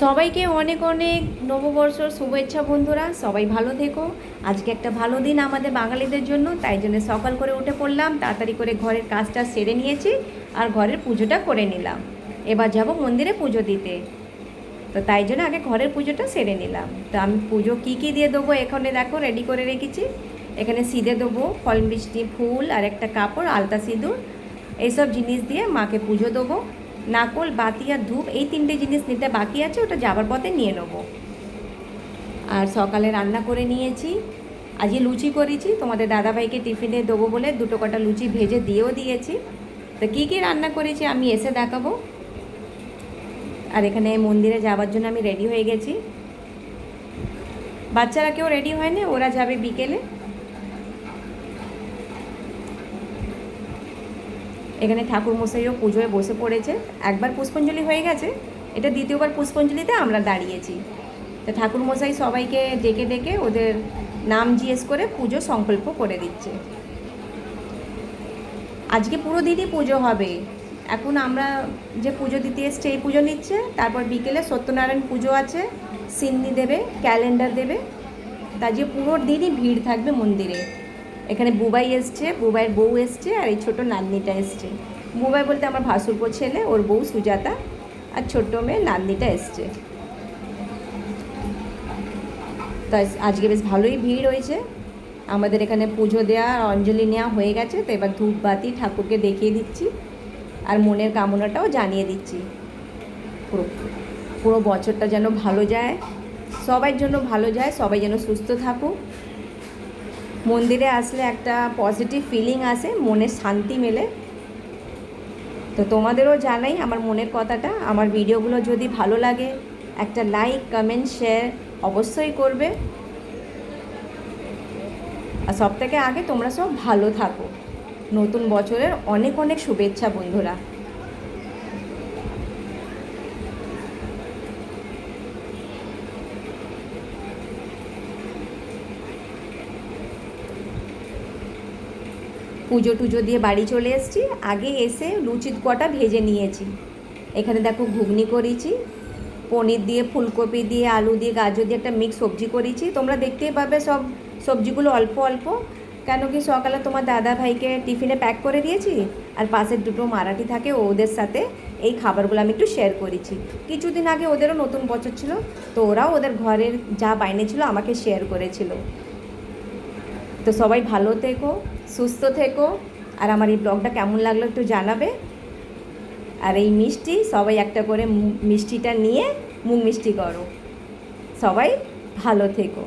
সবাইকে অনেক অনেক নববর্ষর শুভেচ্ছা বন্ধুরা। সবাই ভালো থেকো। আজকে একটা ভালো দিন আমাদের বাঙালিদের জন্য, তাই জন্য সকাল করে উঠে পড়লাম, তাড়াতাড়ি করে ঘরের কাজটা সেরে নিয়েছি আর ঘরের পুজোটা করে নিলাম। এবার যাব মন্দিরে পুজো দিতে, তো তাই জন্য আগে ঘরের পুজোটা সেরে নিলাম। তো আমি পুজো কী কী দিয়ে দেবো এখানে দেখো রেডি করে রেখেছি। এখানে সিঁদে দেবো, ফল মিষ্টি, ফুল আর একটা কাপড়, আলতা সিঁদুর, এইসব জিনিস দিয়ে মাকে পুজো দেবো। নারকেল, বাতি আর ধূপ, এই তিনটে জিনিস নিতে বাকি আছে, ওটা যাবার পথে নিয়ে নেবো। আর সকালে রান্না করে নিয়েছি, আজকে লুচি করেছি, তোমাদের দাদাভাইকে টিফিনে দেবো বলে দুটো কটা লুচি ভেজে দিয়েও দিয়েছি। তো কী কী রান্না করেছি আমি এসে দেখাবো। আর এখানে মন্দিরে যাওয়ার জন্য আমি রেডি হয়ে গেছি। বাচ্চারা কেউ রেডি হয়নি, ওরা যাবে বিকেলে। এখানে ঠাকুরমশাইও পুজোয় বসে পড়েছে। একবার পুষ্পাঞ্জলি হয়ে গেছে, এটা দ্বিতীয়বার পুষ্পাঞ্জলিতে আমরা দাঁড়িয়েছি। তো ঠাকুরমশাই সবাইকে ডেকে ডেকে ওদের নাম জিজ্ঞেস করে পুজো সংকল্প করে দিচ্ছে। আজকে পুরো দিনই পুজো হবে। এখন আমরা যে পুজো দিতে এসছে এই পুজো নিচ্ছে, তারপর বিকেলে সত্যনারায়ণ পুজো আছে, সিন্নি দেবে, ক্যালেন্ডার দেবে। তাই যে পুরো দিনই ভিড় থাকবে মন্দিরে। এখানে বুবাই এসছে, বুবাইয়ের বউ এসছে, আর এই ছোটো নাতনিটা এসছে। বুবাই বলতে আমার ভাসুরপো ছেলে, ওর বউ সুজাতা, আর ছোট্ট মেয়ে নাতনিটা এসছে। তাই আজকে বেশ ভালোই ভিড় হয়েছে। আমাদের এখানে পুজো দেওয়া, অঞ্জলি নেওয়া হয়ে গেছে, তো এবার ধূপবাতি ঠাকুরকে দেখিয়ে দিচ্ছি আর মনের কামনাটাও জানিয়ে দিচ্ছি। পুরো পুরো বছরটা যেন ভালো যায়, সবার জন্য ভালো যায়, সবাই যেন সুস্থ থাকুক। মন্দিরে আসলে একটা পজিটিভ ফিলিং আসে, মনের শান্তি মেলে। তো তোমাদেরও জানাই আমার মনের কথাটা। আমার ভিডিওগুলো যদি ভালো লাগে একটা লাইক, কমেন্ট, শেয়ার অবশ্যই করবে। আর সব থেকে আগে তোমরা সব ভালো থাকো। নতুন বছরের অনেক অনেক শুভেচ্ছা বন্ধুরা। পুজো টুজো দিয়ে বাড়ি চলে এসেছি। আগে এসে লুচি কটা ভেজে নিয়েছি। এখানে দেখো ঘুগনি করেছি, পনির দিয়ে, ফুলকপি দিয়ে, আলু দিয়ে, গাজর দিয়ে একটা মিক্স সবজি করেছি। তোমরা দেখতেই পাবে সব সবজিগুলো অল্প অল্প, কেন কি সকালে তোমার দাদা ভাইকে টিফিনে প্যাক করে দিয়েছি, আর পাশের দুটো মারাঠি থাকে, ওদের সাথে এই খাবারগুলো আমি একটু শেয়ার করেছি। কিছুদিন আগে ওদেরও নতুন বছর ছিল, তো ওরাও ওদের ঘরের যা বাইনে ছিল আমাকে শেয়ার করেছিল। তো সবাই ভালো থেকো, সুস্থ থেকো। আর আমার এই ব্লগটা কেমন লাগলো একটু জানাবে। আর এই মিষ্টি সবাই একটা করে মিষ্টিটা নিয়ে মুখ মিষ্টি করো। সবাই ভালো থেকো।